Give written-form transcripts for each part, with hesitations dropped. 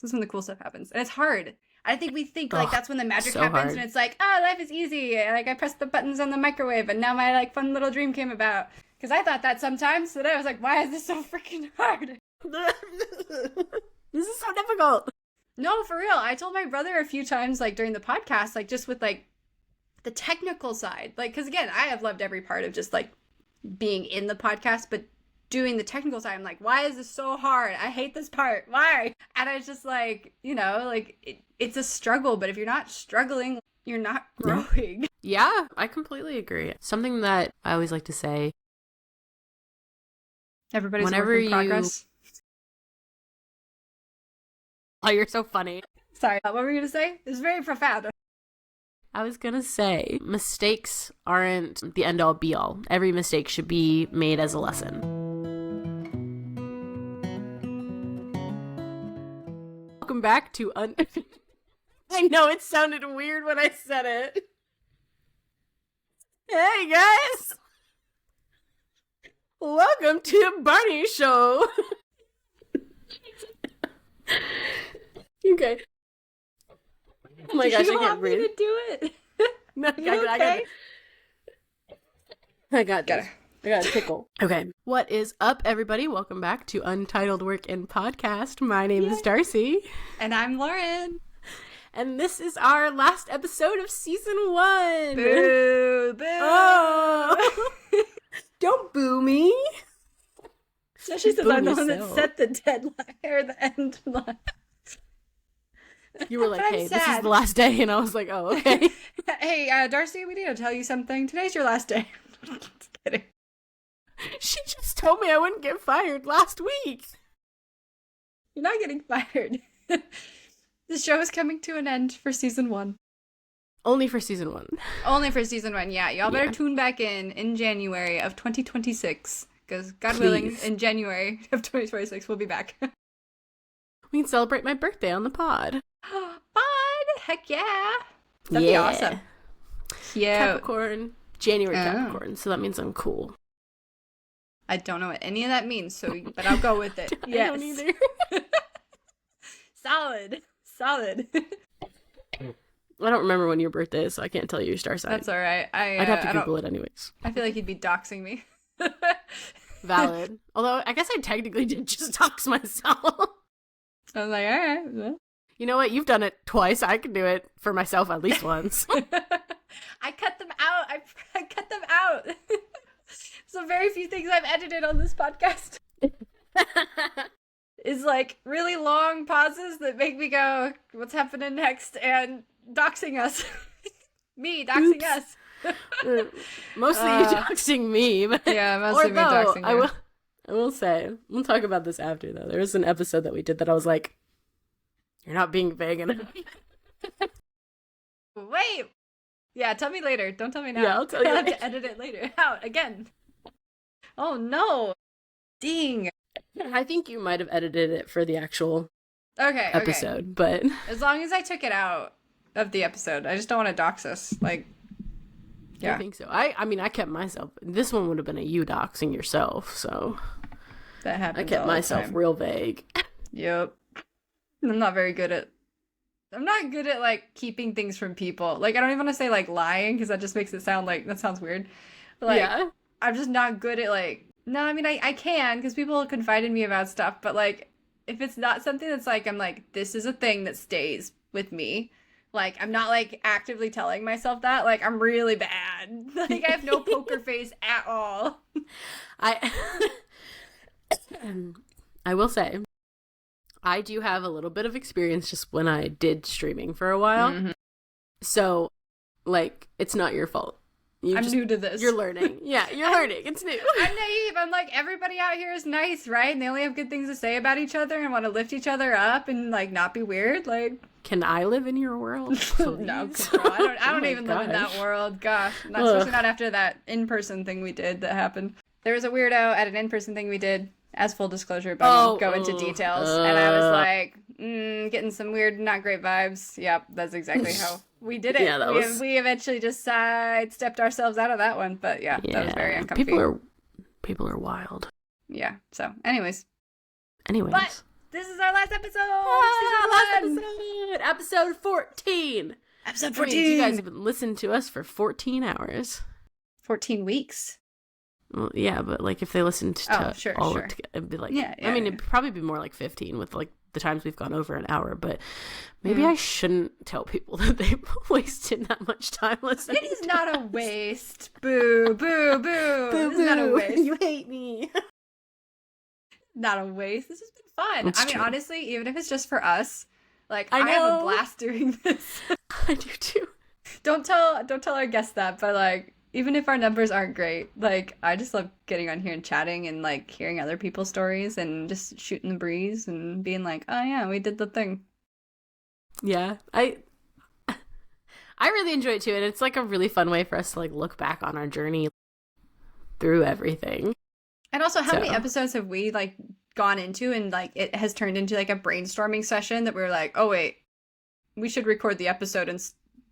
This is when the cool stuff happens. And it's hard. I think we think like that's when the magic so happens hard. and it's like, oh, life is easy. Like I pressed the buttons on the microwave and now my like fun little dream came about. Because I thought that sometimes. So then I was like, why is this so freaking hard? This is so difficult. No, for real. I told my brother a few times like during the podcast, like just with like the technical side. Like, because again, I have loved every part of just like being in the podcast, but doing the technical side, I'm like, why is this so hard? I hate this part. Why? And I was just like, you know, like it's a struggle, but if you're not struggling, you're not growing. Yeah, I completely agree. Something that I always like to say. Everybody's Whenever work in progress. Oh, you're so funny. Sorry, what were you going to say? It was very profound. I was going to say, mistakes aren't the end-all be-all. Every mistake should be made as a lesson. Welcome back to I know it sounded weird when I said it. Hey, guys! Welcome to Barney Show! Okay. Oh my gosh, I can't breathe. Do you want me to do it? No, Okay? I got this. I got a tickle. Okay. What is up, everybody? Welcome back to Untitled Work in Podcast. My name is Darcy. And I'm Lauren. And this is our last episode of season 1. Boo! Boo! Oh! Don't boo me. Especially since Boo I'm the one that yourself. set the deadline or the end line. You were like, But I'm hey, this is sad. the last day. And I was like, oh, okay. Hey, Darcy, we need to tell you something. Today's your last day. Just kidding. She just told me I wouldn't get fired last week. You're not getting fired. The show is coming to an end for season 1. Only for season 1. Only for season 1, yeah. Y'all better Yeah. tune back in January of 2026. Because, God willing, Please. in January of 2026, we'll be back. We can celebrate my birthday on the pod. Fun! Heck yeah! That'd be awesome. Cute. Capricorn. January Oh. Capricorn. So that means I'm cool. I don't know what any of that means, but I'll go with it. I Yes. don't either. Solid. Solid. I don't remember when your birthday is, so I can't tell you your star sign. That's all right. I'd have to Google it anyways. I feel like you'd be doxing me. Valid. Although, I guess I technically did just dox myself. I was like, all right. Well. You know what? You've done it twice. I can do it for myself at least once. I cut them out. I cut them out. So very few things I've edited on this podcast is like really long pauses that make me go, what's happening next? And doxing us. Me doxing Oops. us. Mostly you doxing me. But Yeah, mostly me although, doxing you. I will say, we'll talk about this after though. There was an episode that we did that I was like, you're not being vague enough. Wait. Yeah, tell me later. Don't tell me now. Yeah, I'll tell you I'll have later. to edit it later. Out again. Oh no. Ding. I think you might have edited it for the actual Okay. episode, but As long as I took it out of the episode. I just don't want to dox us. Like, yeah. I think so. I mean, I kept myself. This one would have been a you doxing yourself, so That I happens. kept all the myself time. real vague. Yep. I'm not good at like keeping things from people. Like I don't even want to say like lying because that just makes it sound like that sounds weird. But, like Yeah. I'm just not good at like no, I mean I can because people confide in me about stuff, but like if it's not something that's like I'm like this is a thing that stays with me. Like I'm not like actively telling myself that. Like I'm really bad. Like I have no poker face at all. I I will say I do have a little bit of experience just when I did streaming for a while. Mhm. So like it's not your fault. I'm new to this. You're learning. Yeah, you're learning. It's new. I'm naive. I'm like, everybody out here is nice, right? And they only have good things to say about each other and want to lift each other up and like not be weird. Like, Can I live in your world? no, Please? control. I Oh don't my even live in that gosh. world. Gosh, not, Ugh. especially not after that in-person thing we did that happened. There was a weirdo at an in-person thing we did. As full disclosure, but I won't go into details. And I was like, getting some weird, not great vibes. Yep, that's exactly how we did it. Yeah, We eventually just sidestepped ourselves out of that one. But yeah, that was very uncomfortable. People are wild. Yeah. So, anyways. Anyways, But This is our last episode. Episode 14. Episode 14. I mean, you guys have listened to us for 14 hours. 14 weeks. Well, yeah, but like if they listened to all of it, it'd be like, I mean, it'd probably be more like 15 with like the times we've gone over an hour, but maybe I shouldn't tell people that they wasted that much time listening. It is not a waste. Boo, boo, boo. It is not a waste. You hate me. Not a waste. This has been fun. It's true. Honestly, even if it's just for us, like I have a blast doing this. I do too. Don't tell our guests that, but like, even if our numbers aren't great, like, I just love getting on here and chatting and, like, hearing other people's stories and just shooting the breeze and being like, oh, yeah, we did the thing. Yeah, I really enjoy it, too, and it's, like, a really fun way for us to, like, look back on our journey through everything. And also, how many episodes have we, like, gone into and, like, it has turned into, like, a brainstorming session that we're like, oh, wait, we should record the episode and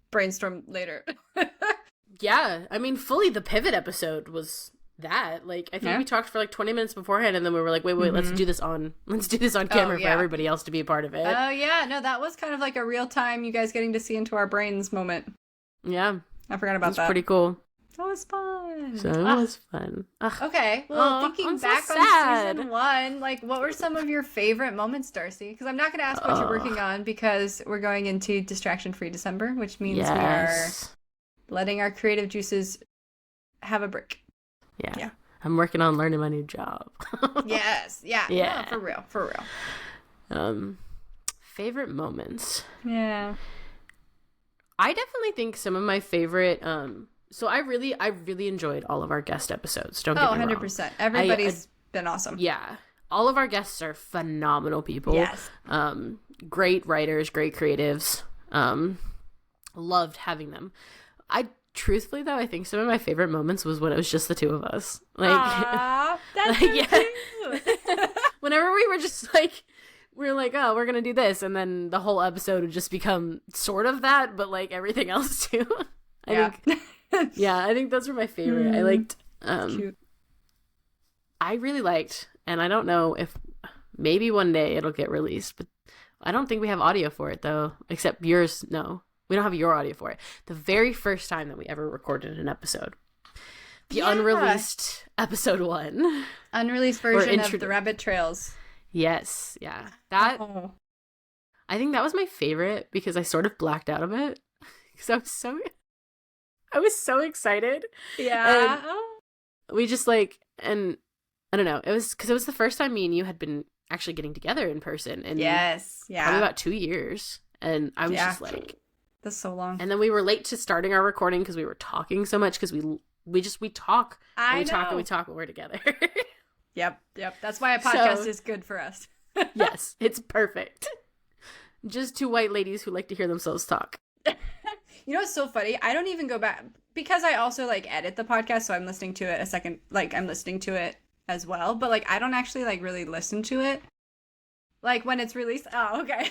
brainstorm later. Yeah, I mean, fully the pivot episode was that. Like, I think we talked for like 20 minutes beforehand, and then we were like, wait, let's do this on camera for everybody else to be a part of it. Oh, yeah. No, that was kind of like a real time you guys getting to see into our brains moment. Yeah. I forgot about that. Pretty cool. That was fun. So it was fun. Okay. Well, thinking back on season 1, like, what were some of your favorite moments, Darcy? Because I'm not going to ask what you're working on because we're going into distraction-free December, which means we are letting our creative juices have a break. Yeah. I'm working on learning my new job. Yes. Yeah. No, for real. Favorite moments. Yeah. I definitely think some of my favorite so I really enjoyed all of our guest episodes. Don't get me wrong. 100%. Everybody's been awesome. Yeah. All of our guests are phenomenal people. Yes. Great writers, great creatives. Loved having them. Truthfully though, I think some of my favorite moments was when it was just the two of us. Like, aww, that's so cute. Whenever we were just like, we were like, oh, we're gonna do this, and then the whole episode would just become sort of that, but like everything else too. I think those were my favorite. I liked. Cute. I really liked, and I don't know if maybe one day it'll get released, but I don't think we have audio for it though, except yours. No. We don't have your audio for it. The very first time that we ever recorded an episode. The unreleased episode 1. Unreleased version of The Rabbit Trails. Yes. Yeah. That. I think that was my favorite because I sort of blacked out of it. Because I was so excited. Yeah. And we just like, and I don't know. It was because it was the first time me and you had been actually getting together in person. And probably about 2 years. And I was just like. That's so long. And then we were late to starting our recording because we were talking so much because we talk and we talk and we talk when we're together. Yep. That's why a podcast is good for us. Yes, it's perfect. Just two white ladies who like to hear themselves talk. You know what's so funny? I don't even go back because I also like edit the podcast, so I'm listening to it I'm listening to it as well, but like I don't actually like really listen to it. Like when it's released. Oh, okay.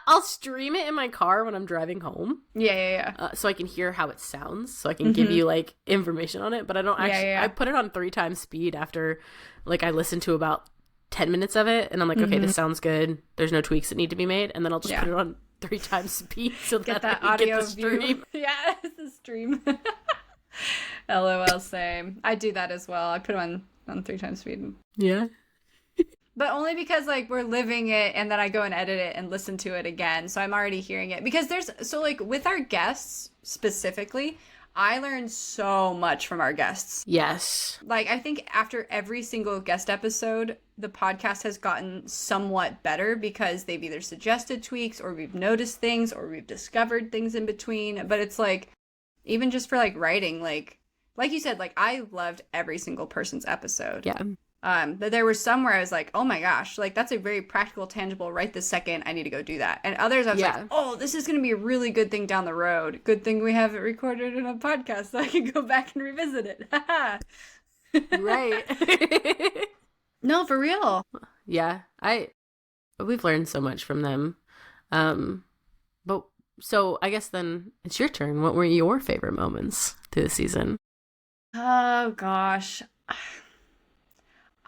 I'll stream it in my car when I'm driving home. Yeah. So I can hear how it sounds, so I can give you like information on it. But I don't actually. I put it on 3 times speed after, like, I listen to about 10 minutes of it, and I'm like, okay, this sounds good. There's no tweaks that need to be made, and then I'll just put it on 3 times speed so get that I audio get the stream. View. Yeah, it's the stream. LOL, same. I do that as well. I put it on 3 times speed. Yeah. But only because, like, we're living it, and then I go and edit it and listen to it again, so I'm already hearing it. Because like, with our guests, specifically, I learned so much from our guests. Yes. Like, I think after every single guest episode, the podcast has gotten somewhat better, because they've either suggested tweaks, or we've noticed things, or we've discovered things in between. But it's, like, even just for, like, writing, like you said, like, I loved every single person's episode. Yeah. But there were some where I was like, oh my gosh, like, that's a very practical, tangible, right this second, I need to go do that. And others I was like, oh, this is going to be a really good thing down the road. Good thing we have it recorded in a podcast so I can go back and revisit it. Right. No, for real. Yeah. We've learned so much from them. But so I guess then it's your turn. What were your favorite moments through the season? Oh gosh.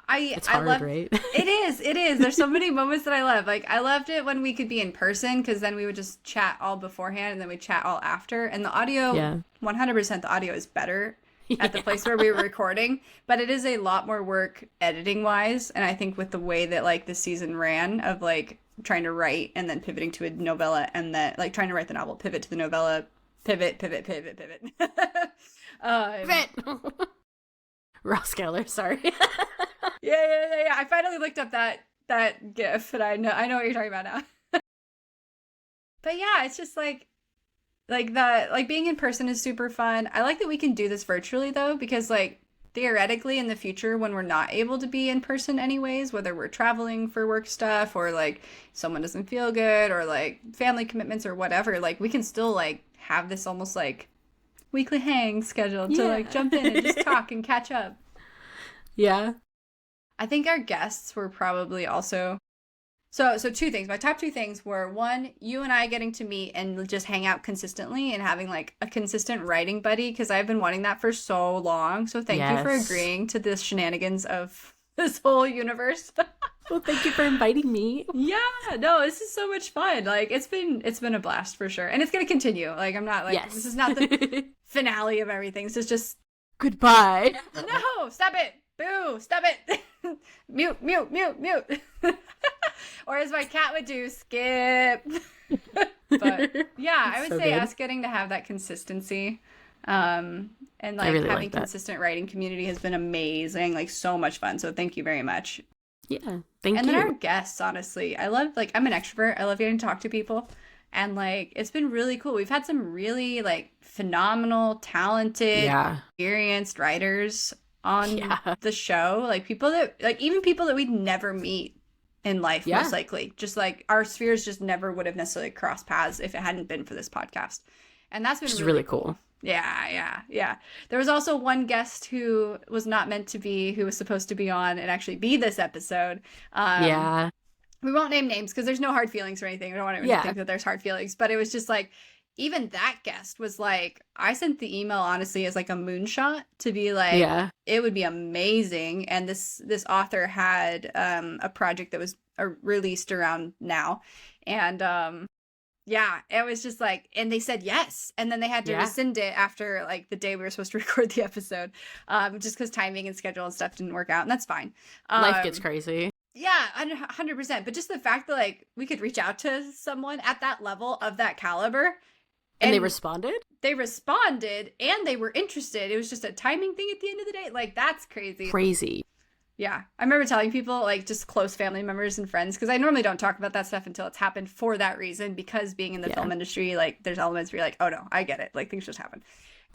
It's I hard, love right? it is. There's so many moments that I love. Like I loved it when we could be in person because then we would just chat all beforehand and then we chat all after. And the audio, 100% the audio is better at the place where we were recording, but it is a lot more work editing wise. And I think with the way that like the season ran of like trying to write and then pivoting to a novella and then like trying to write the novel, pivot to the novella, pivot. Pivot. Ross Geller, sorry. Yeah. I finally looked up that GIF, and I know what you're talking about now. But yeah, it's just like being in person is super fun. I like that we can do this virtually though, because like theoretically in the future when we're not able to be in person anyways, whether we're traveling for work stuff or like someone doesn't feel good or like family commitments or whatever, like we can still like have this almost like weekly hang scheduled to like jump in and just talk and catch up. Yeah. I think our guests were probably also so two things. My top two things were one, you and I getting to meet and just hang out consistently and having like a consistent writing buddy because I've been wanting that for so long. So thank you for agreeing to the shenanigans of this whole universe. Well, thank you for inviting me. Yeah, no, this is so much fun. Like it's been a blast for sure. And it's gonna continue. Like I'm not like this is not the finale of everything. This is just goodbye. No, stop it. Boo, stop it. Mute. Or as my cat would do, skip. But yeah, I would say us getting to have that consistency and like really having consistent writing community has been amazing, like so much fun. So thank you very much. Yeah, thank you. And then our guests, honestly, I love, like, I'm an extrovert. I love getting to talk to people. And, like, it's been really cool. We've had some really, like, phenomenal, talented, experienced writers on the show. Like, people that, like, even people that we'd never meet in life, most likely. Just, like, our spheres just never would have necessarily crossed paths if it hadn't been for this podcast. And that's been really cool. Yeah. There was also one guest who was not meant to be, who was supposed to be on and actually be this episode. We won't name names because there's no hard feelings or anything. I don't want anyone to think that there's hard feelings. But it was just like, even that guest was like, I sent the email honestly as like a moonshot to be like, it would be amazing. And this author had a project that was released around now. And it was just like, and they said yes. And then they had to rescind it after like the day we were supposed to record the episode, just because timing and schedule and stuff didn't work out. And that's fine. Life gets crazy. Yeah, 100%. But just the fact that like we could reach out to someone at that level of that caliber. And they responded? They responded and they were interested. It was just a timing thing at the end of the day. Like, that's crazy. Crazy. Yeah. I remember telling people, like, just close family members and friends, because I normally don't talk about that stuff until it's happened for that reason, because being in the film industry, like, there's elements where you're like, oh, no, I get it. Like, things just happen.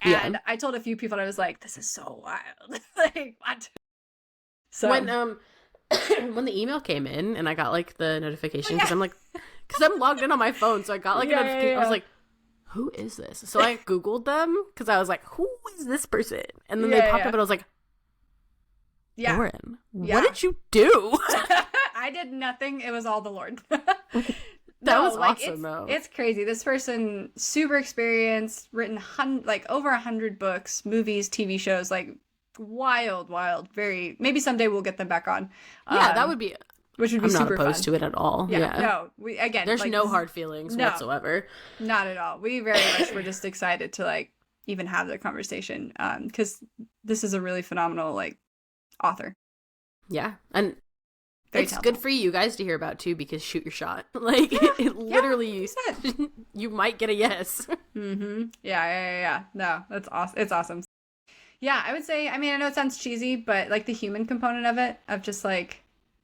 And I told a few people, and I was like, this is so wild. Like, what? So when the email came in and I got, like, the notification, because I'm logged in on my phone, so I got, like, a notification. I was like, who is this? So I Googled them, because I was like, who is this person? And then they popped up, and I was like, Lauren, what did you do? I did nothing. It was all the Lord. That was awesome, though. It's crazy. This person, super experienced, written over 100 books, movies, TV shows, like wild. Very. Maybe someday we'll get them back on. Yeah, that would be. Which would be super fun. I'm not opposed to it at all. No, there's no hard feelings whatsoever. Not at all. We very much were just excited to like even have the conversation, because this is a really phenomenal like author. Yeah, and it's good for you guys to hear about too, because shoot your shot. Like it literally, you might get a yes. Mm-hmm. Yeah. No, that's awesome. It's awesome. Yeah, I would say. I mean, I know it sounds cheesy, but like the human component of it, of just like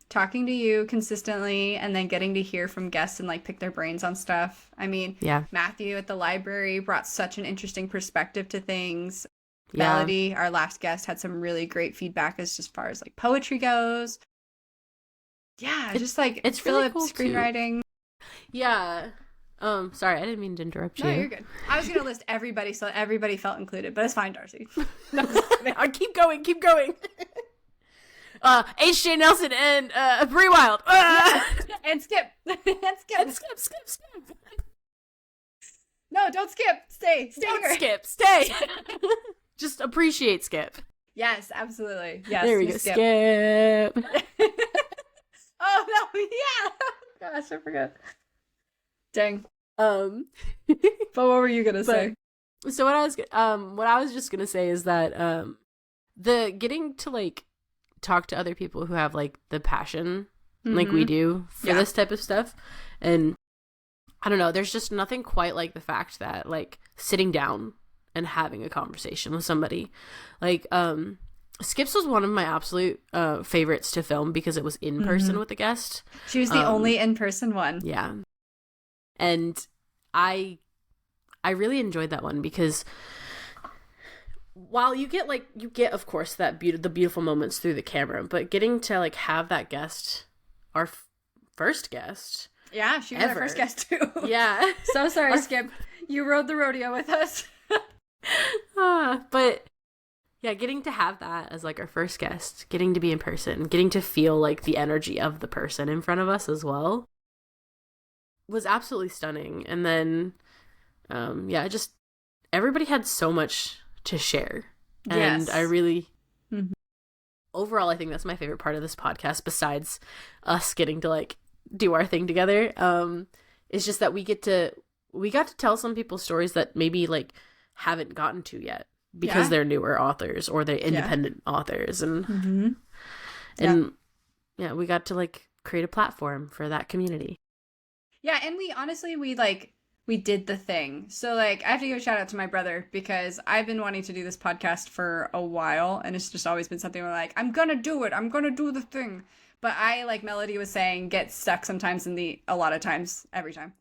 talking to you consistently and then getting to hear from guests and like pick their brains on stuff. I mean, Matthew at the library brought such an interesting perspective to things. Melody, our last guest, had some really great feedback as far as like poetry goes. Yeah, just like it's Philip really cool screenwriting. Too. Yeah. Sorry, I didn't mean to interrupt you. No, you're good. I was gonna list everybody so everybody felt included, but it's fine, Darcy. No, keep going. H.J. Nelson and Bree Wild. And Skip. Skip. No, don't skip. Stay don't here. Skip. Stay. Just appreciate Skip. Yes, absolutely. Yes. There we go. Skip. Oh no, yeah. Gosh, I forgot. Dang. But what were you gonna say? So what I was just gonna say is that the getting to like talk to other people who have like the passion like we do for this type of stuff, and I don't know, there's just nothing quite like the fact that like sitting down and having a conversation with somebody. Like Skips was one of my absolute favorites to film because it was in person with a guest. She was the only in-person one. Yeah. And I really enjoyed that one because while you get of course that the beautiful moments through the camera, but getting to like have that guest, our first guest. Yeah, she was our first guest too. Yeah. So sorry, Skip. You rode the rodeo with us. But yeah, getting to have that as like our first guest, getting to be in person, getting to feel like the energy of the person in front of us as well was absolutely stunning. And then just everybody had so much to share. And I really overall, I think that's my favorite part of this podcast, besides us getting to like do our thing together. It's just that we got to tell some people's stories that maybe like haven't gotten to yet because they're newer authors or they're independent authors, and we got to like create a platform for that community. Yeah, and we did the thing. So like I have to give a shout out to my brother because I've been wanting to do this podcast for a while, and it's just always been something where like I'm gonna do it, I'm gonna do the thing. But I, like Melody was saying, get stuck sometimes every time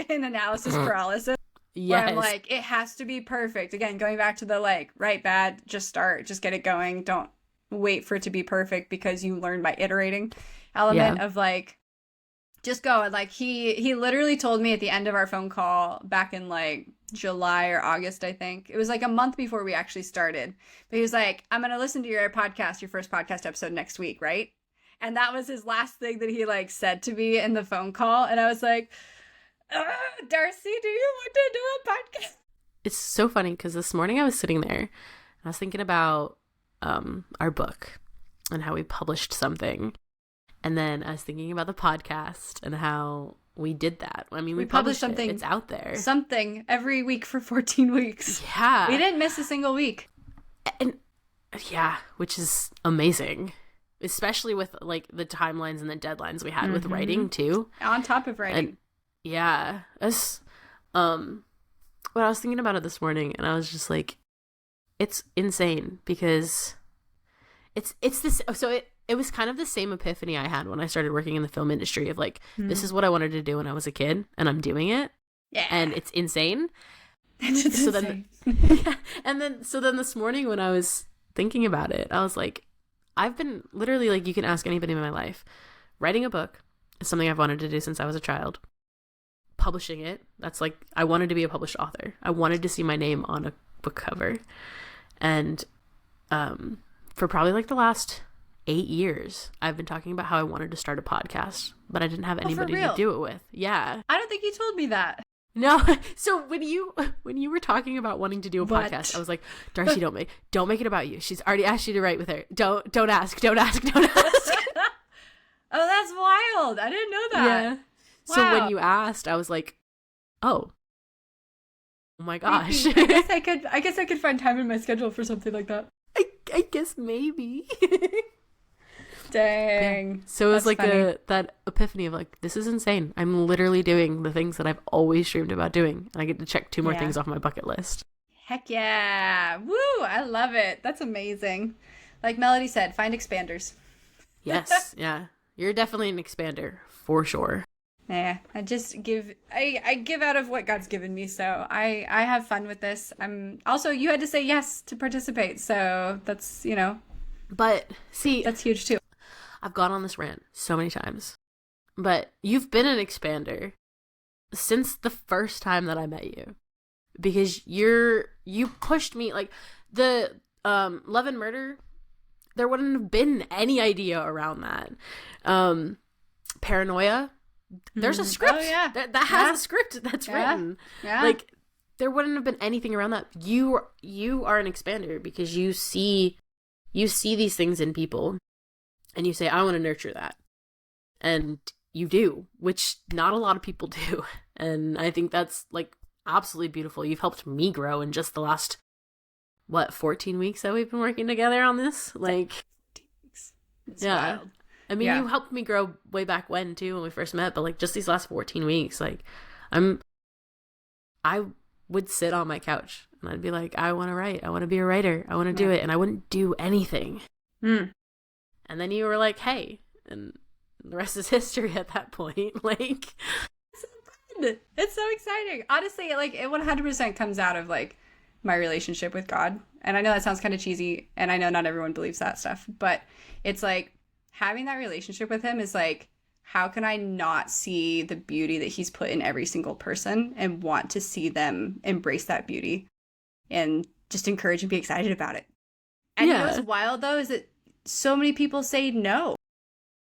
in analysis paralysis. Yes. Where I'm like, it has to be perfect. Again, going back to the like, right, bad, just start, just get it going. Don't wait for it to be perfect because you learn by iterating element of like, just go. And like, he literally told me at the end of our phone call back in like July or August, I think. It was like a month before we actually started. But he was like, I'm going to listen to your first podcast episode next week, right? And that was his last thing that he like said to me in the phone call. And I was like, Darcy, do you want to do a podcast? It's so funny because this morning I was sitting there and I was thinking about our book and how we published something. And then I was thinking about the podcast and how we did that. I mean, we published something. It's out there. Something every week for 14 weeks. Yeah. We didn't miss a single week. And yeah, which is amazing. Especially with like the timelines and the deadlines we had with writing too. On top of writing. And, yeah. But I was thinking about it this morning and I was just like, it's insane because it's this. So it was kind of the same epiphany I had when I started working in the film industry of like, this is what I wanted to do when I was a kid and I'm doing it. Yeah. And it's insane. So then this morning when I was thinking about it, I was like, I've been literally like, you can ask anybody in my life. Writing a book is something I've wanted to do since I was a child. Publishing it, that's like, I wanted to be a published author. I wanted to see my name on a book cover. And for probably like the last 8 years, I've been talking about how I wanted to start a podcast, but I didn't have anybody to do it with. Yeah. I don't think you told me that. No. So when you were talking about wanting to do a podcast, I was like, Darcy, don't make it about you. She's already asked you to write with her. Don't ask. Oh, that's wild. I didn't know that. Yeah. Wow. So when you asked, I was like, oh my gosh. I guess I could find time in my schedule for something like that. I guess maybe. Dang. Yeah. So it was like that epiphany of like, this is insane. I'm literally doing the things that I've always dreamed about doing. And I get to check 2 more things off my bucket list. Heck yeah. Woo. I love it. That's amazing. Like Melody said, find expanders. Yes. Yeah. You're definitely an expander for sure. Yeah. I give out of what God's given me. So I have fun with this. Also, you had to say yes to participate. So that's, But see, that's huge too. I've gone on this rant so many times, but you've been an expander since the first time that I met you, because you pushed me like the Love and Murder. There wouldn't have been any idea around that. Paranoia. There's a script. Oh, yeah. That has a script that's written. Yeah. Like there wouldn't have been anything around that. You are an expander because you see you see these things in people and you say, I want to nurture that. And you do, which not a lot of people do. And I think that's like absolutely beautiful. You've helped me grow in just the last, 14 weeks that we've been working together on this? Like, it's wild. I mean, you helped me grow way back when too, when we first met, but like just these last 14 weeks, like I would sit on my couch and I'd be like, I want to write. I want to be a writer. I want to do it. And I wouldn't do anything. And then you were like, hey, and the rest is history at that point. Like, it's so fun. It's so exciting. Honestly, like it 100% comes out of like my relationship with God. And I know that sounds kind of cheesy, and I know not everyone believes that stuff, but it's like having that relationship with him is like, how can I not see the beauty that he's put in every single person and want to see them embrace that beauty and just encourage and be excited about it? And you know what's wild though is that so many people say no.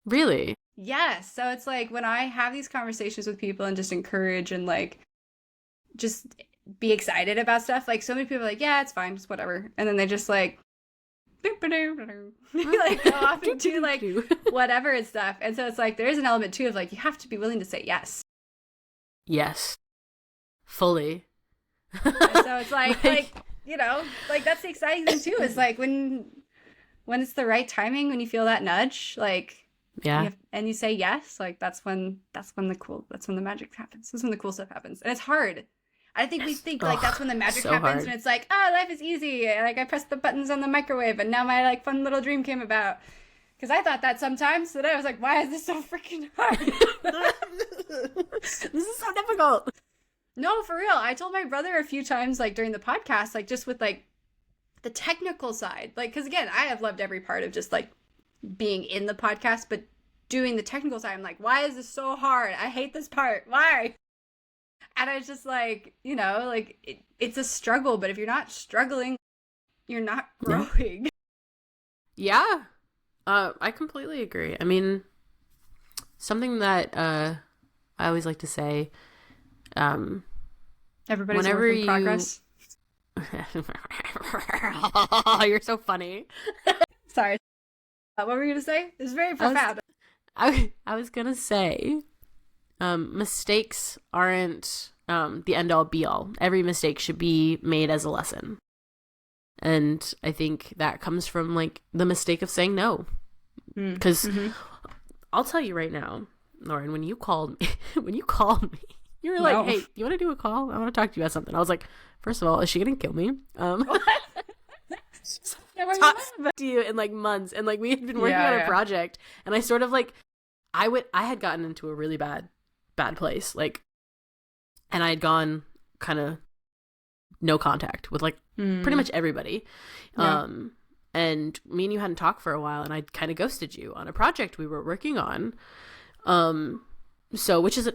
Really? Yes. So it's like when I have these conversations with people and just encourage and like just be excited about stuff, like so many people are like, yeah, it's fine, just whatever. And then they just like like go off and do like whatever and stuff. And so it's like there is an element too of like you have to be willing to say yes. Yes. Fully. And so it's like you know, like that's the exciting thing too, is like when it's the right timing, when you feel that nudge, like and you say yes, like that's when the magic happens. That's when the cool stuff happens. And it's hard. I think we think like that's when the magic happens hard. And it's like, oh, life is easy. Like I pressed the buttons on the microwave and now my like fun little dream came about. Because I thought that sometimes, so then I was like, why is this so freaking hard? This is so difficult. No, for real. I told my brother a few times like during the podcast, like just with like the technical side, like because again, I have loved every part of just like being in the podcast, but doing the technical side, I'm like, why is this so hard? I hate this part. Why? And I was just like, you know, like it's a struggle, but if you're not struggling, you're not growing. Yeah. I completely agree. I mean, something that I always like to say, everybody's a work in progress. You're so funny. Sorry. What were you going to say? It was very profound. I was going to say, mistakes aren't the end all be all. Every mistake should be made as a lesson. And I think that comes from like the mistake of saying no. Because I'll tell you right now, Lauren, when you called me, you were like, hey, you want to do a call? I want to talk to you about something. I was like, first of all, is she going to kill me? Talked to you in like months, and like we had been working on a project, and I sort of like I had gotten into a really bad place, like, and I had gone kind of no contact with like pretty much everybody. And me and you hadn't talked for a while, and I kind of ghosted you on a project we were working on. So which is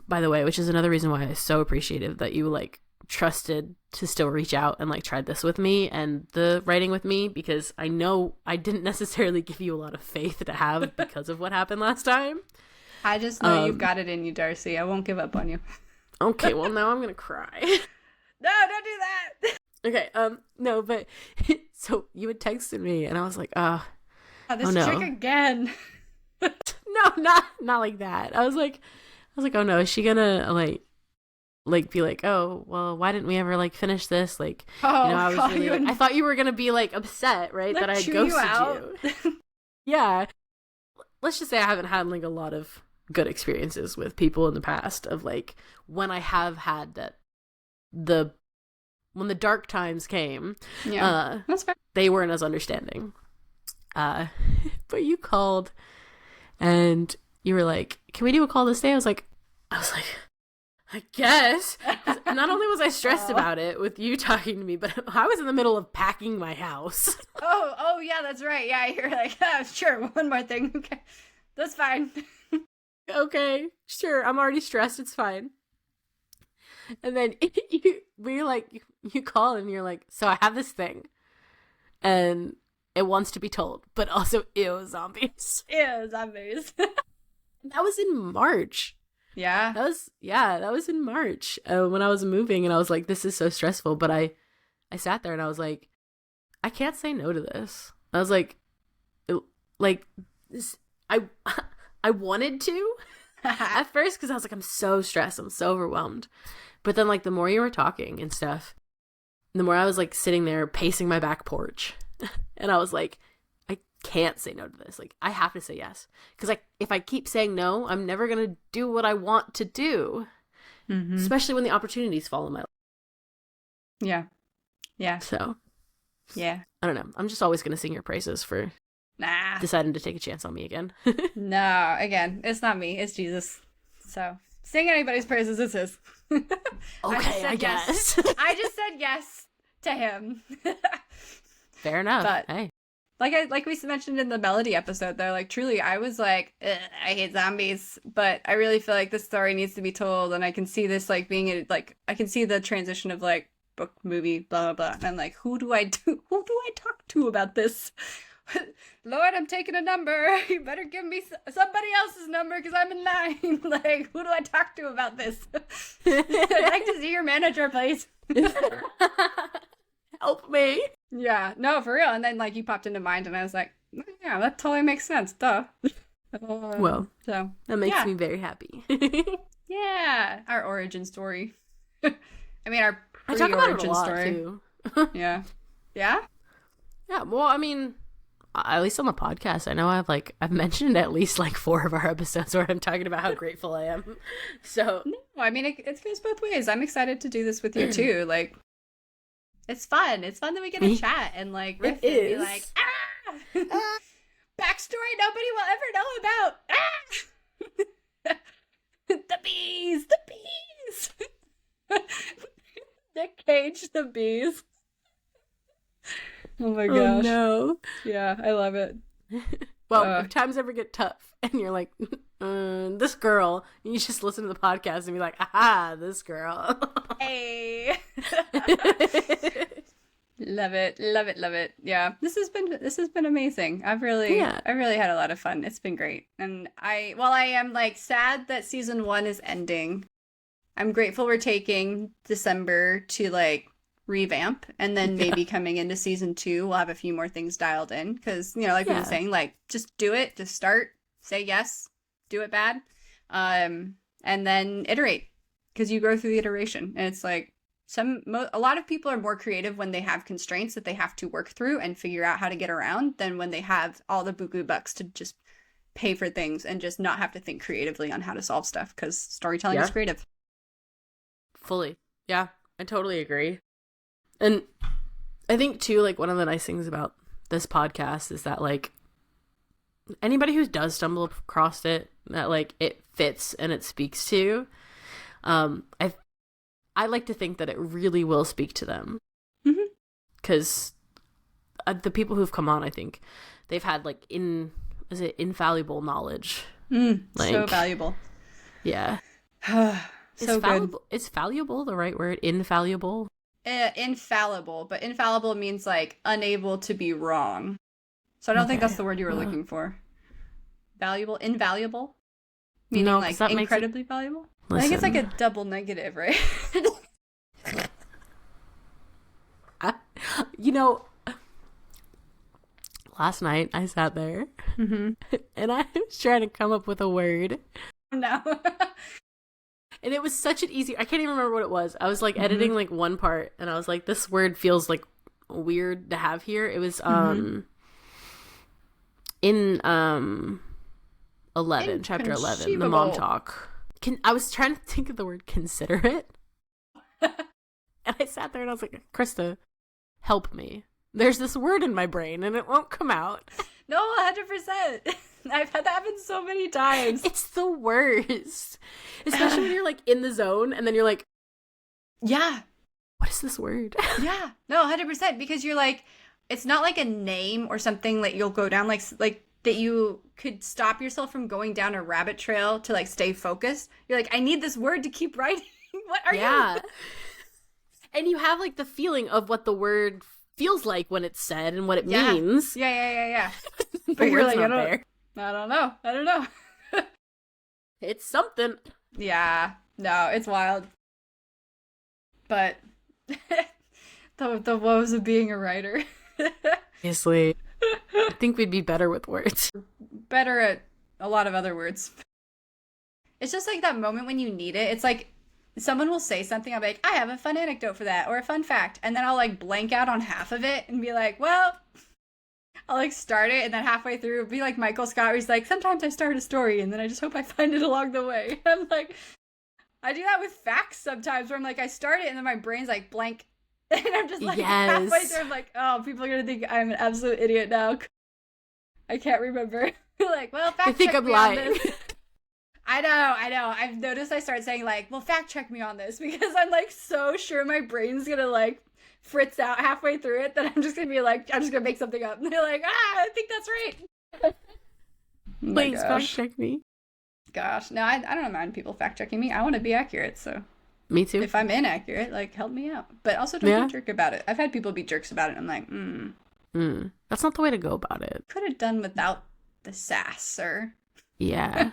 another reason why I'm so appreciative that you like trusted to still reach out and like tried this with me and the writing with me, because I know I didn't necessarily give you a lot of faith to have because of what happened last time. I just know you've got it in you, Darcy. I won't give up on you. Okay, well now I'm gonna cry. No, don't do that. Okay, no, but so you had texted me and I was like, this chick again. No, not like that. I was like, oh no, is she gonna like be like, oh, well, why didn't we ever like finish this? Like, I was really like, I thought you were gonna be like upset, right? That I had ghosted you. Yeah. Let's just say I haven't had like a lot of good experiences with people in the past of like when I have had that when the dark times came, that's fair. They weren't as understanding. But you called and you were like, can we do a call this day? I was like, I guess. Not only was I stressed about it with you talking to me, but I was in the middle of packing my house. Oh yeah, that's right. Yeah, you're like, sure, one more thing. Okay, that's fine. Okay, sure. I'm already stressed. It's fine. And then you call and you're like, so I have this thing, and it wants to be told, but also ew zombies. Ew zombies. That was in March. Yeah. That was in March when I was moving, and I was like, this is so stressful. But I sat there and I was like, I can't say no to this. I was like, I I wanted to at first because I was like, I'm so stressed, I'm so overwhelmed. But then like the more you were talking and stuff, the more I was like sitting there pacing my back porch, and I was like, I can't say no to this. Like I have to say yes, because like if I keep saying no, I'm never gonna do what I want to do, especially when the opportunities fall in my life. Yeah. So yeah. I don't know. I'm just always gonna sing your praises for deciding to take a chance on me again. No, again, it's not me, it's Jesus. So sing anybody's praises, it's his. Okay, I guess. Yes. I just said yes to him. Fair enough. But hey, like we mentioned in the Melody episode, though, like truly, I was like, I hate zombies, but I really feel like this story needs to be told, and I can see this like being like I can see the transition of like book, movie, blah blah blah. And I'm like, who do I talk to about this? Lord, I'm taking a number. You better give me somebody else's number because I'm in line. Like, who do I talk to about this? I'd like to see your manager, please. Help me. Yeah, no, for real. And then, like, you popped into mind, and I was like, yeah, that totally makes sense. Duh. Well, so that makes me very happy. Yeah, our origin story. I mean, our I talk about it a pre-origin lot, story. too. Yeah. Yeah? Yeah, well, I mean, at least on the podcast, I know I've mentioned at least like 4 of our episodes where I'm talking about how grateful I am. So no, I mean it goes both ways. I'm excited to do this with you too. Like, it's fun. It's fun that we get to chat and like riff and be like, backstory nobody will ever know about. The bees. Nick Cage, the bees. Oh my gosh. Oh no. Yeah, I love it. Well, if times ever get tough and you're like, this girl, you just listen to the podcast and be like, aha, this girl. Hey. Love it. Yeah. This has been amazing. I really had a lot of fun. It's been great. And while I am like sad that season 1 is ending, I'm grateful we're taking December to like revamp, and then maybe coming into season 2 we'll have a few more things dialed in, because we were saying, like, just do it, just start, say yes, do it bad, and then iterate, because you go through the iteration, and it's like a lot of people are more creative when they have constraints that they have to work through and figure out how to get around than when they have all the buku bucks to just pay for things and just not have to think creatively on how to solve stuff, because storytelling is creative. Fully. Yeah, I totally agree. And I think, too, like, one of the nice things about this podcast is that, like, anybody who does stumble across it, that, like, it fits and it speaks to, I like to think that it really will speak to them. Because the people who've come on, I think, they've had, like, infallible knowledge. Like, so valuable. Yeah. So good. Is valuable the right word? Infallible? Infallible, but infallible means like unable to be wrong. So I don't think that's the word you were looking for. Valuable, invaluable, meaning like incredibly valuable. Listen. I think it's like a double negative, right? Last night I sat there and I was trying to come up with a word. No. And it was such an easy, I can't even remember what it was. I was like editing like one part and I was like, this word feels like weird to have here. It was in 11, chapter 11, the mom talk. I was trying to think of the word considerate. And I sat there and I was like, Krista, help me. There's this word in my brain and it won't come out. No, 100%. I've had that happen so many times. It's the worst. Especially when you're like in the zone and then you're like, yeah, what is this word? Yeah. No, 100%. Because you're like, it's not like a name or something that you'll go down like that you could stop yourself from going down a rabbit trail to like stay focused. You're like, I need this word to keep writing. What are you? And you have like the feeling of what the word feels like when it's said and what it means. Yeah. But you're like, I don't know. It's something. Yeah. No, it's wild. But the woes of being a writer. Obviously. I think we'd be better with words. Better at a lot of other words. It's just like that moment when you need it. It's like someone will say something, I'll be like, I have a fun anecdote for that, or a fun fact, and then I'll like blank out on half of it and be like, well, I'll like start it, and then halfway through it'll be like Michael Scott, where he's like, sometimes I start a story and then I just hope I find it along the way. I'm like, I do that with facts sometimes, where I'm like, I start it and then my brain's like blank, and I'm just like halfway through, I'm like, oh, people are gonna think I'm an absolute idiot now. I can't remember. Like, well, fact check me on this. I know. I've noticed I start saying like, well, fact check me on this, because I'm like so sure my brain's gonna like fritz out halfway through it that I'm just gonna be like, I'm just gonna make something up. And they're like, I think that's right. Please fact check me. Gosh, no, I don't mind people fact checking me. I want to be accurate, so. Me too. If I'm inaccurate, like, help me out. But also don't be a jerk about it. I've had people be jerks about it, and I'm like, That's not the way to go about it. Could have done without the sass, sir. Yeah.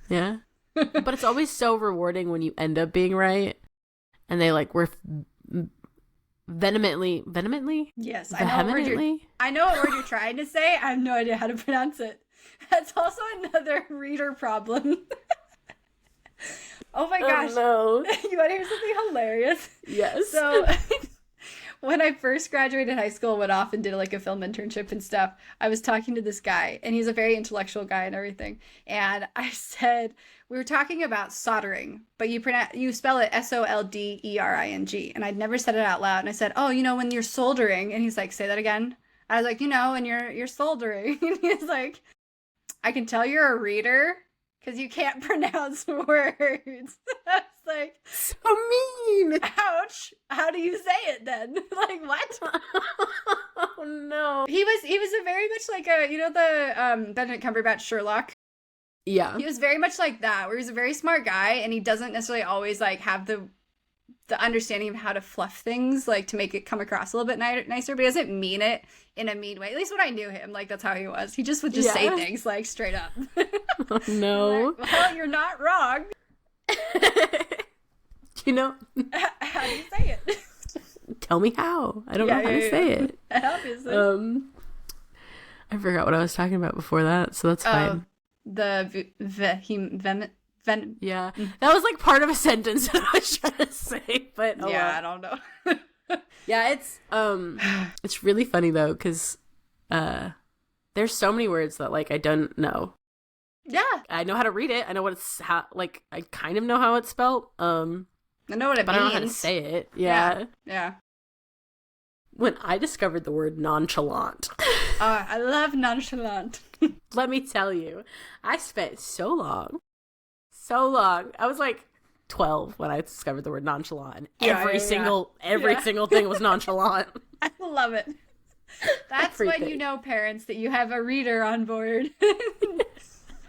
Yeah. But it's always so rewarding when you end up being right, and they like were vehemently. Yes, vehemently. I know what word you're trying to say. I have no idea how to pronounce it. That's also another reader problem. Oh my gosh. Oh, no. You want to hear something hilarious? Yes. So when I first graduated high school, went off and did like a film internship and stuff, I was talking to this guy, and he's a very intellectual guy and everything. And I said, we were talking about soldering, but you spell it soldering, and I'd never said it out loud. And I said, oh, when you're soldering, and he's like, say that again. I was like, when you're soldering, and he's like, I can tell you're a reader because you can't pronounce words. I was like, so mean. Ouch. How do you say it then? Like, what? Oh no. He was a very much like the Benedict Cumberbatch Sherlock. Yeah. He was very much like that, where he's a very smart guy, and he doesn't necessarily always like have the understanding of how to fluff things, like to make it come across a little bit nicer, but he doesn't mean it in a mean way. At least when I knew him, like that's how he was. He just would say things like straight up. Oh no. Like, well, you're not wrong. How do you say it? Tell me how. I don't know how to say it. Obviously. I forgot what I was talking about before that, so that's fine. Yeah, that was like part of a sentence that I was trying to say, but I don't know. Yeah, it's really funny though, because there's so many words that like I don't know. Yeah, I know how to read it. I know what I kind of know how it's spelled. I know what it means, but I don't know how to say it. Yeah. When I discovered the word nonchalant. I love nonchalant. Let me tell you, I spent so long. I was like 12 when I discovered the word nonchalant. And every single thing was nonchalant. I love it. That's when you know, parents, that you have a reader on board.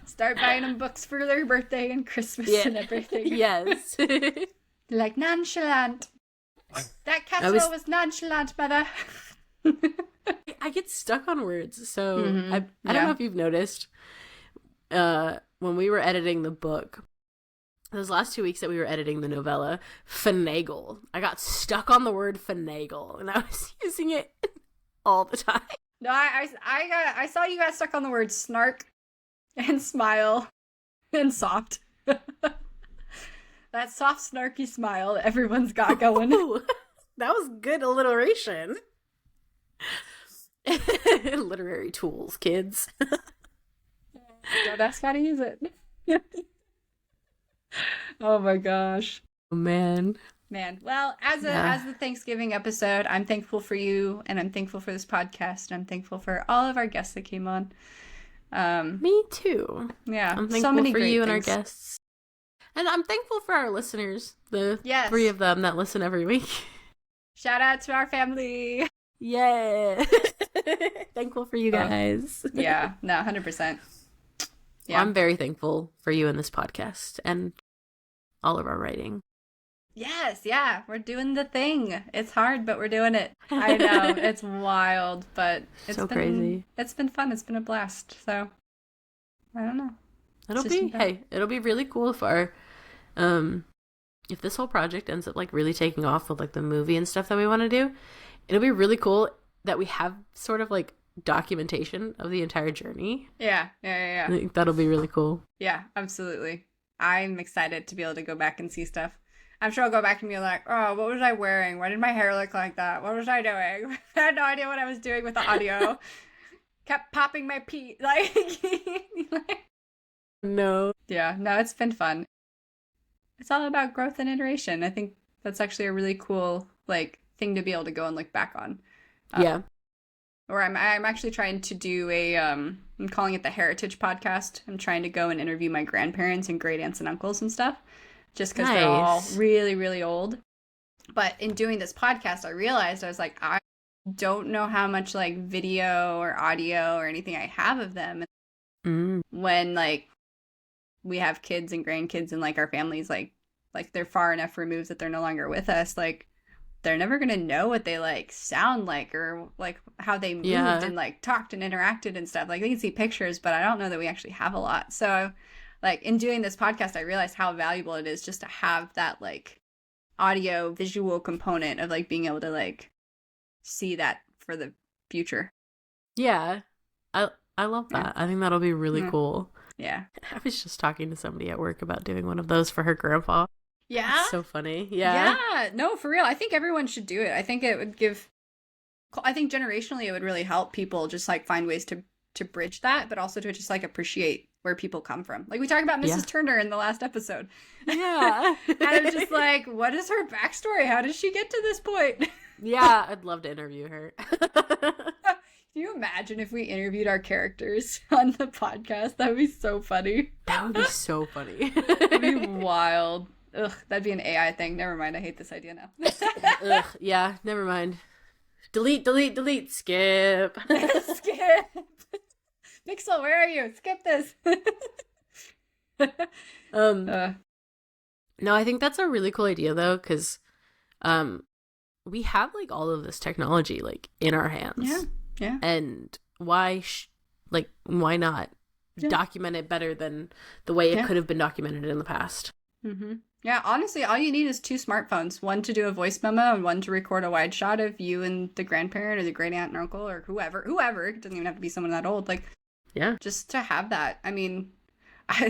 Start buying them books for their birthday and Christmas and everything. Yes. Like, nonchalant. That casserole was nonchalant, mother. I get stuck on words. So I don't know if you've noticed, when we were editing the book, those last 2 weeks that we were editing the novella, finagle, I got stuck on the word finagle, and I was using it all the time. No, I saw you got stuck on the word snark and smile and soft. That soft, snarky smile that everyone's got going. Ooh, that was good alliteration. Literary tools, kids. Don't ask how to use it. Oh my gosh. Oh, man. Well, as the Thanksgiving episode, I'm thankful for you, and I'm thankful for this podcast, and I'm thankful for all of our guests that came on. Me too. Yeah. I'm thankful for you and our guests. And I'm thankful for our listeners, the 3 of them that listen every week. Shout out to our family. Yeah. Thankful for you guys. Yeah. No, 100%. Yeah. Well, I'm very thankful for you in this podcast and all of our writing. Yes, yeah. We're doing the thing. It's hard, but we're doing it. I know. It's wild, but it's so crazy. It's been fun. It's been a blast. So, I don't know. It'll be really cool if if this whole project ends up like really taking off with like the movie and stuff that we want to do. It'll be really cool that we have sort of like documentation of the entire journey. Yeah. I think that'll be really cool. Yeah, absolutely. I'm excited to be able to go back and see stuff. I'm sure I'll go back and be like, oh, what was I wearing? Why did my hair look like that? What was I doing? I had no idea what I was doing with the audio. Kept popping my pee. Like, no. Yeah, no, it's been fun. It's all about growth and iteration. I think that's actually a really cool, like, thing to be able to go and look back on. Yeah. Or I'm actually trying to do I'm calling it the Heritage Podcast. I'm trying to go and interview my grandparents and great aunts and uncles and stuff, just because they're all really, really old. But in doing this podcast, I realized I was like, I don't know how much like video or audio or anything I have of them when like we have kids and grandkids and like our families like they're far enough removed that they're no longer with us. Like, they're never going to know what they like sound like or like how they moved and like talked and interacted and stuff. Like, they can see pictures, but I don't know that we actually have a lot. So like in doing this podcast, I realized how valuable it is just to have that like audio visual component of like being able to like see that for the future. Yeah. I love that. I think that'll be really cool. Yeah. I was just talking to somebody at work about doing one of those for her grandpa. Yeah. It's so funny. Yeah. Yeah. No, for real. I think everyone should do it. I think it would I think generationally it would really help people just like find ways to bridge that, but also to just like appreciate where people come from. Like we talked about Mrs. Turner in the last episode. Yeah. And I'm just like, what is her backstory? How did she get to this point? Yeah, I'd love to interview her. Can you imagine if we interviewed our characters on the podcast? That would be so funny. That would be so funny. That'd be wild. Ugh, that'd be an AI thing. Never mind. I hate this idea now. Ugh, yeah, never mind. Delete, skip. Skip. Pixel, where are you? Skip this. No, I think that's a really cool idea though, because we have like all of this technology like in our hands. Yeah. And why not document it better than the way it could have been documented in the past? Mm-hmm. Yeah, honestly, all you need is 2 smartphones. One to do a voice memo and one to record a wide shot of you and the grandparent or the great aunt and uncle or whoever. It doesn't even have to be someone that old. Like, yeah, just to have that. I mean,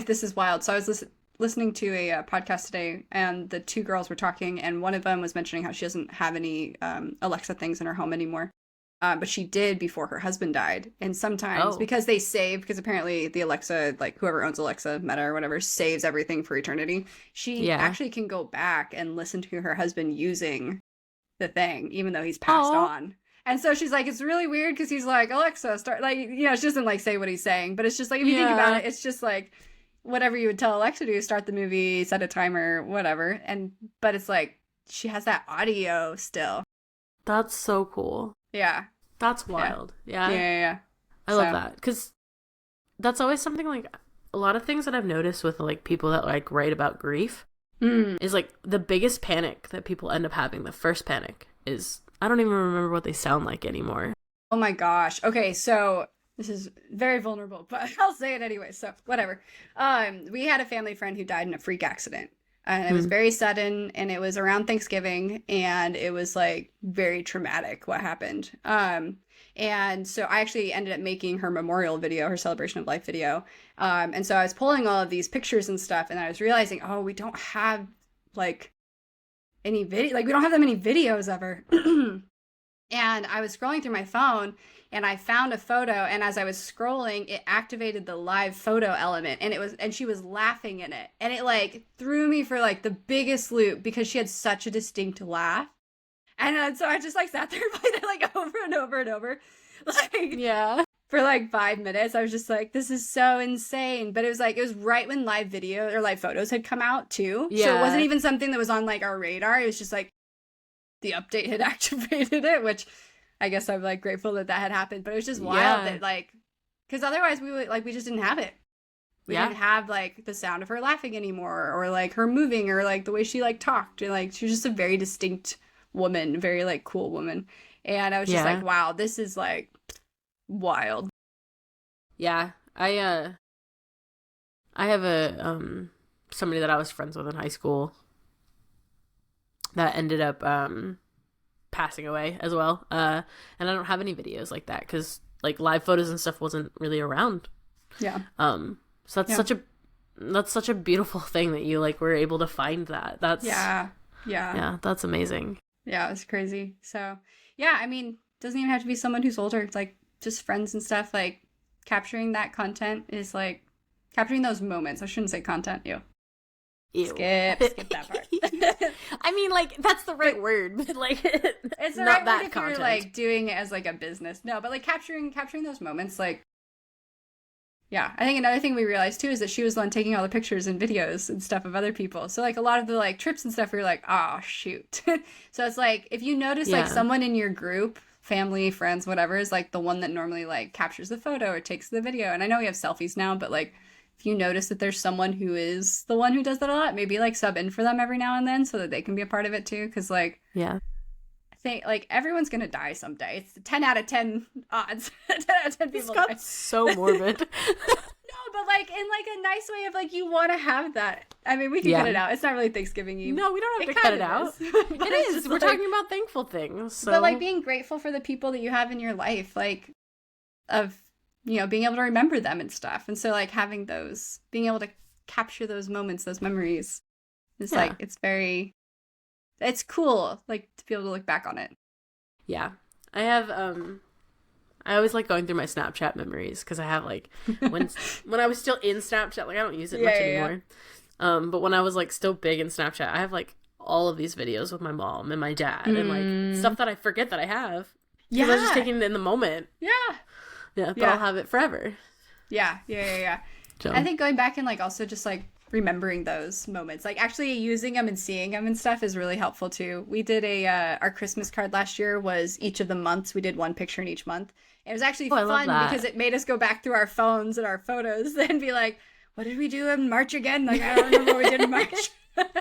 this is wild. So I was listening to a podcast today, and the 2 girls were talking, and one of them was mentioning how she doesn't have any Alexa things in her home anymore. But she did before her husband died. And sometimes, because they save, because apparently the Alexa, like whoever owns Alexa, Meta or whatever, saves everything for eternity. She actually can go back and listen to her husband using the thing, even though he's passed on. And so she's like, it's really weird because he's like, Alexa, start, like, you know, she doesn't like say what he's saying. But it's just like, if you think about it, it's just like whatever you would tell Alexa to do, start the movie, set a timer, whatever. But it's like, she has that audio still. That's so cool. Yeah. That's wild. Yeah. I love that. Because that's always something like a lot of things that I've noticed with like people that like write about grief is like the biggest panic that people end up having. The first panic is I don't even remember what they sound like anymore. Oh my gosh. Okay, so this is very vulnerable, but I'll say it anyway. So whatever. We had a family friend who died in a freak accident. And it was very sudden, and it was around Thanksgiving, and it was like very traumatic what happened. And so I actually ended up making her memorial video, her celebration of life video. And so I was pulling all of these pictures and stuff, and I was realizing, we don't have like any video, like we don't have that many videos of her. And I was scrolling through my phone, and I found a photo, and as I was scrolling, it activated the live photo element, and she was laughing in it. And it like threw me for like the biggest loop because she had such a distinct laugh. And so I just like sat there and played it like over and over and over. Like, for like 5 minutes. I was just like, this is so insane. But it was right when live video or live photos had come out too. Yeah. So it wasn't even something that was on like our radar. It was just like the update had activated it, which I guess I'm like grateful that had happened, but it was just wild that like, because otherwise we just didn't have it. We didn't have like the sound of her laughing anymore, or like her moving, or like the way she like talked, and like she was just a very distinct woman, very like cool woman. And I was just like, wow, this is like wild. Yeah, I have a somebody that I was friends with in high school that ended up passing away as well. And I don't have any videos like that because like live photos and stuff wasn't really around. Yeah. So that's such a beautiful thing that you like were able to find that. That's yeah, that's amazing. Yeah, it's crazy. So yeah, I mean, doesn't even have to be someone who's older. It's like just friends and stuff. Like capturing that content is like capturing those moments. I shouldn't say content. Ew. Skip that part. I mean, like that's the right word, but like it's the right word if you're like doing it as like a business. No, but like capturing those moments, like. Yeah, I think another thing we realized too is that she was the one taking all the pictures and videos and stuff of other people. So like a lot of the like trips and stuff, we were like, oh shoot. So it's like if you notice like someone in your group, family, friends, whatever, is like the one that normally like captures the photo or takes the video. And I know we have selfies now, but like if you notice that there's someone who is the one who does that a lot, maybe like sub in for them every now and then so that they can be a part of it too. Because like think like everyone's gonna die someday. It's 10 out of 10 odds. 10 out of 10 people die. So morbid. No, but like in like a nice way of like you want to have that. I mean, we can cut it out. It's not really Thanksgiving Eve. No, we don't have to cut it out. It is. We're talking about thankful things. So. But like being grateful for the people that you have in your life, like of being able to remember them and stuff. And so like having those, being able to capture those moments, those memories, is like it's cool, like, to be able to look back on it. Yeah. I have, I always like going through my Snapchat memories, because I have, like, when I was still in Snapchat, like, I don't use it much anymore. But when I was, like, still big in Snapchat, I have, like, all of these videos with my mom and my dad, and, like, stuff that I forget that I have. Because I was just taking it in the moment. Yeah. Yeah, but I'll have it forever. Yeah. So. I think going back and, like, also just, like, remembering those moments, like actually using them and seeing them and stuff is really helpful too. We did our Christmas card last year was each of the months. We did one picture in each month. It was actually fun because it made us go back through our phones and our photos and be like, what did we do in March again? Like, I don't remember what we did in March.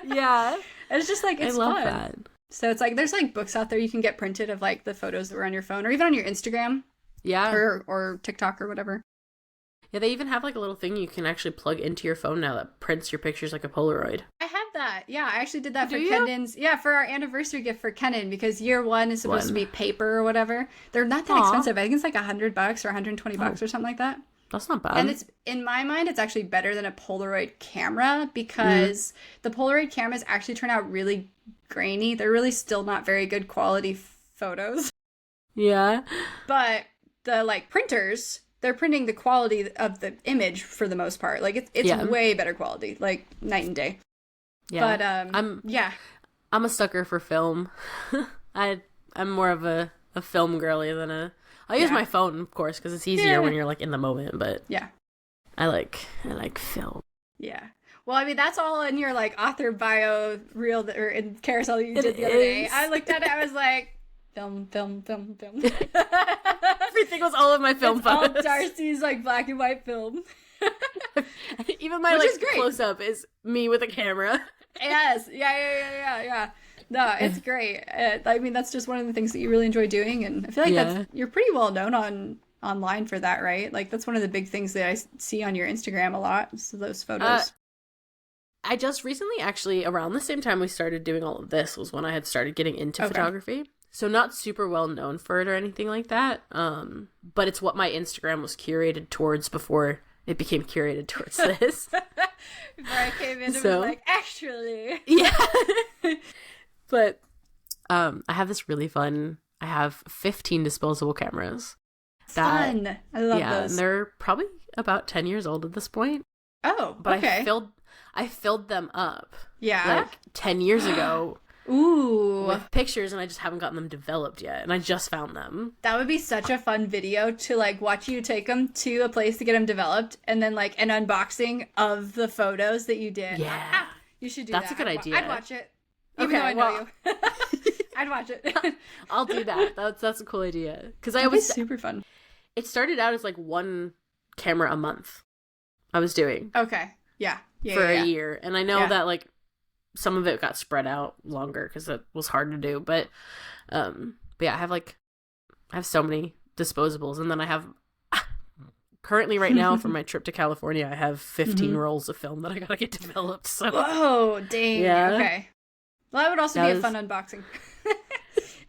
Yeah. It's just like, it's fun. That. So it's like, there's like books out there you can get printed of like the photos that were on your phone or even on your Instagram. Yeah. Or TikTok or whatever. Yeah, they even have like a little thing you can actually plug into your phone now that prints your pictures like a Polaroid. I have that. Yeah, I actually did that for Kendon's. Yeah, for our anniversary gift for Kenan, because year one is supposed to be paper or whatever. They're not that expensive. I think it's like $100 or $120 or something like that. That's not bad. And it's, in my mind, it's actually better than a Polaroid camera because the Polaroid cameras actually turn out really grainy. They're really still not very good quality photos. Yeah. But the like printers, they're printing the quality of the image for the most part. Like it's way better quality, like night and day. Yeah. But I'm a sucker for film. I'm more of a film girly than I use my phone, of course, because it's easier when you're like in the moment. But I like film. Yeah. Well, I mean, that's all in your like author bio reel or in carousel you did the other day. I looked at it. I was like, film. Everything was all of my film photos. All Darcy's like black and white film. Even my like close up is me with a camera. Yes. Yeah. No, it's great. I mean, that's just one of the things that you really enjoy doing, and I feel like you're pretty well known online for that, right? Like that's one of the big things that I see on your Instagram a lot. So those photos. I just recently, actually, around the same time we started doing all of this, was when I had started getting into photography. So not super well known for it or anything like that. But it's what my Instagram was curated towards before it became curated towards this. Before I came in and was like, actually. Yeah. But I have this really fun, I have 15 disposable cameras. Fun. I love those. Yeah, and they're probably about 10 years old at this point. Oh, but okay. I filled them up. Yeah. Like 10 years ago. Ooh. With pictures, and I just haven't gotten them developed yet, and I just found them. That would be such a fun video to like watch you take them to a place to get them developed, and then like an unboxing of the photos that you did. Yeah. You should do That's that. a good idea. I'd watch it. Even though I know you. I'd watch it. I'll do that. That's a cool idea. Because it was super fun. It started out as like one camera a month I was doing. Okay. Yeah. For a year. And I know that like some of it got spread out longer because it was hard to do. But yeah, I have so many disposables. And then I have currently right now for my trip to California, I have 15 rolls of film that I gotta get developed. So whoa, dang. Yeah. Okay. Well, that would also be a fun unboxing.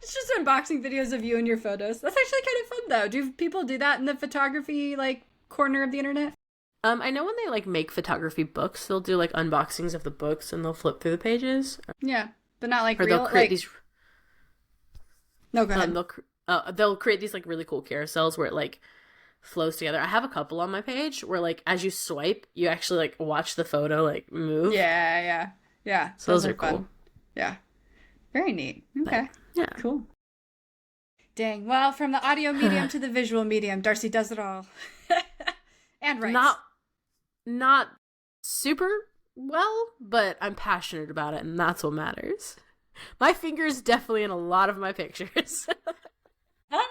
It's just unboxing videos of you and your photos. That's actually kind of fun, though. Do people do that in the photography, like, corner of the internet? I know when they, like, make photography books, they'll do, like, unboxings of the books and they'll flip through the pages. Yeah, but not, like, or real, they'll create like... these... No, go ahead. They'll create these, like, really cool carousels where it, like, flows together. I have a couple on my page where, like, as you swipe, you actually, like, watch the photo, like, move. Yeah. So those are fun. cool. Yeah. Very neat. Okay. But, yeah. Cool. Dang. Well, from the audio medium to the visual medium, Darcy does it all. And writes. Not super well, but I'm passionate about it, and that's what matters. My finger's definitely in a lot of my pictures. I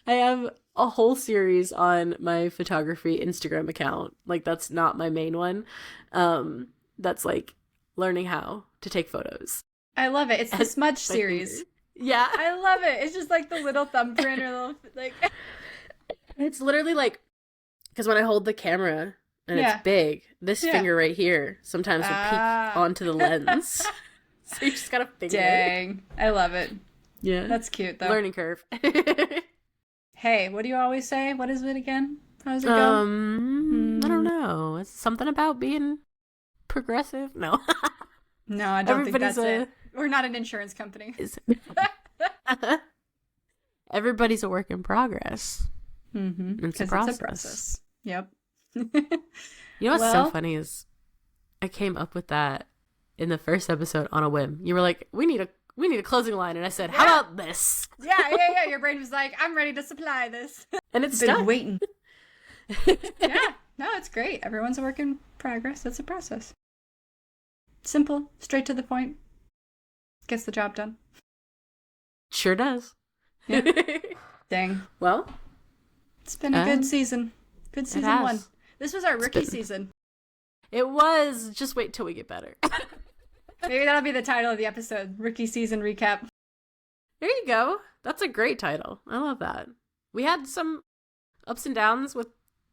have a whole series on my photography Instagram account. Like, that's not my main one. That's like learning how to take photos. I love it. It's the smudge series. Yeah. I love it. It's just like the little thumbprint or little, like... It's literally like, because when I hold the camera and it's big, this finger right here sometimes will peek onto the lens. So you just gotta finger it. Dang. I love it. Yeah. That's cute, though. Learning curve. Hey, what do you always say? What is it again? How does it go? I don't know. It's something about being progressive. No. No, I don't think that's it. We're not an insurance company. Everybody's a work in progress. Mm-hmm. It's a process. Yep. You know what's so funny is I came up with that in the first episode on a whim. You were like, we need a closing line, and I said, how about this? Yeah. Your brain was like, I'm ready to supply this. And it's been done. Waiting. Yeah. No, it's great. Everyone's a work in progress. It's a process. Simple, straight to the point. Gets the job done. Sure does. Yeah. Dang. Well, it's been a good season. Good season 1. This was our rookie season. It was. Just wait till we get better. Maybe that'll be the title of the episode. Rookie season recap. There you go. That's a great title. I love that. We had some ups and downs with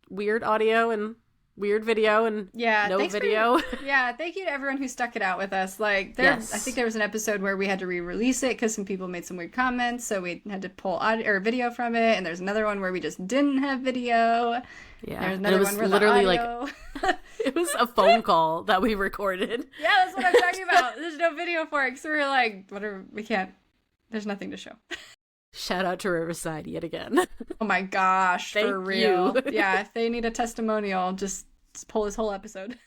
weird audio and weird video and no video. Thank you to everyone who stuck it out with us. Like, I think there was an episode where we had to re-release it because some people made some weird comments, so we had to pull audio or video from it. And there's another one where we just didn't have video. Yeah, there's another one where literally the audio... like it was a phone call that we recorded. Yeah, that's what I'm talking about. There's no video for it, so we were like, whatever, we can't. There's nothing to show. Shout out to Riverside yet again. Oh my gosh, Thank for real. you. Yeah, if they need a testimonial, just pull this whole episode.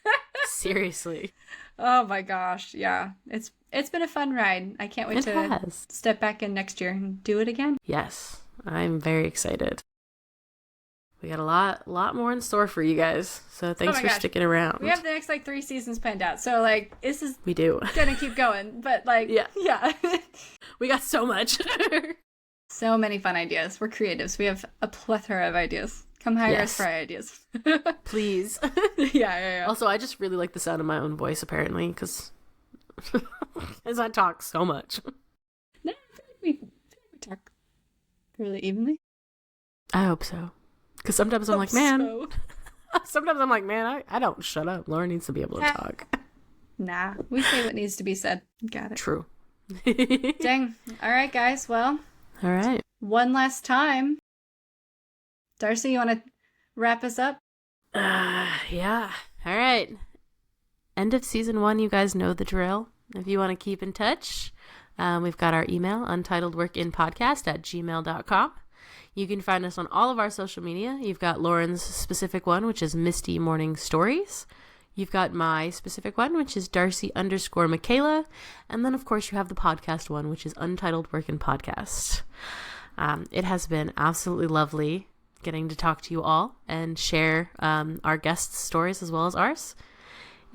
Seriously. Oh my gosh, yeah. It's been a fun ride. I can't wait to step back in next year and do it again. Yes, I'm very excited. We got a lot more in store for you guys. So thanks for sticking around. We have the next 3 seasons planned out. So this is we do gonna keep going. But yeah. We got so much. So many fun ideas. We're creatives. We have a plethora of ideas. Come hire us for ideas. Please. Yeah. Also, I just really like the sound of my own voice, apparently, because as I talk so much. No, we talk really evenly. I hope so. Because sometimes I'm like, man. Sometimes I'm like, man, I don't shut up. Lauren needs to be able to talk. Nah, we say what needs to be said. Got it. True. Dang. All right, guys. Well. All right. One last time. Darcy, you want to wrap us up? Yeah. All right. End of season 1, you guys know the drill. If you want to keep in touch, we've got our email, untitledworkinpodcast@gmail.com. You can find us on all of our social media. You've got Lauren's specific one, which is Misty Morning Stories. You've got my specific one, which is Darcy_Michaela. And then, of course, you have the podcast one, which is Untitled Workin' Podcast. It has been absolutely lovely getting to talk to you all and share our guests' stories as well as ours.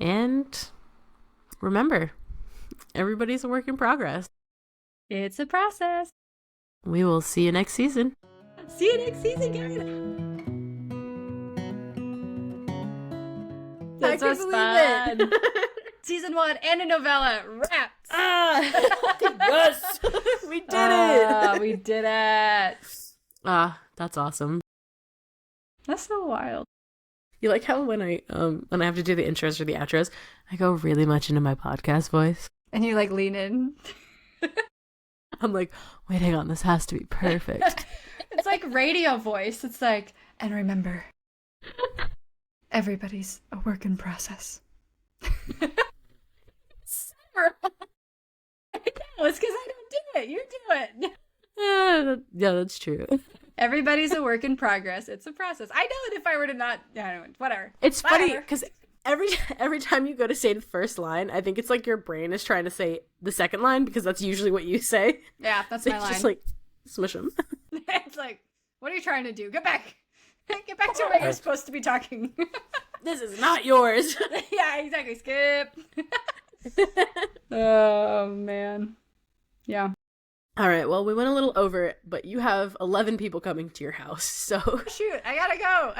And remember, everybody's a work in progress. It's a process. We will see you next season. See you next season, guys. This was fun. Season 1 and a novella wrapped. Yes, we did it. We did it. That's awesome. That's so wild. You like how when I have to do the intros or the outros, I go really much into my podcast voice. And you lean in. I'm like, wait, hang on, this has to be perfect. It's like radio voice. It's like, and remember, everybody's a work in process. No, it's because I don't do it. You do it. Yeah, that's true. Everybody's a work in progress. It's a process. I know it if I were to not. Whatever. It's funny because every time you go to say the first line, I think it's like your brain is trying to say the second line because that's usually what you say. Yeah, that's so my line. Just like smush them. It's like, what are you trying to do? Get back. Get back to where you're supposed to be talking. This is not yours. Yeah, exactly. Skip. Oh, man. Yeah. All right, well, we went a little over it, but you have 11 people coming to your house, so... Shoot, I gotta go.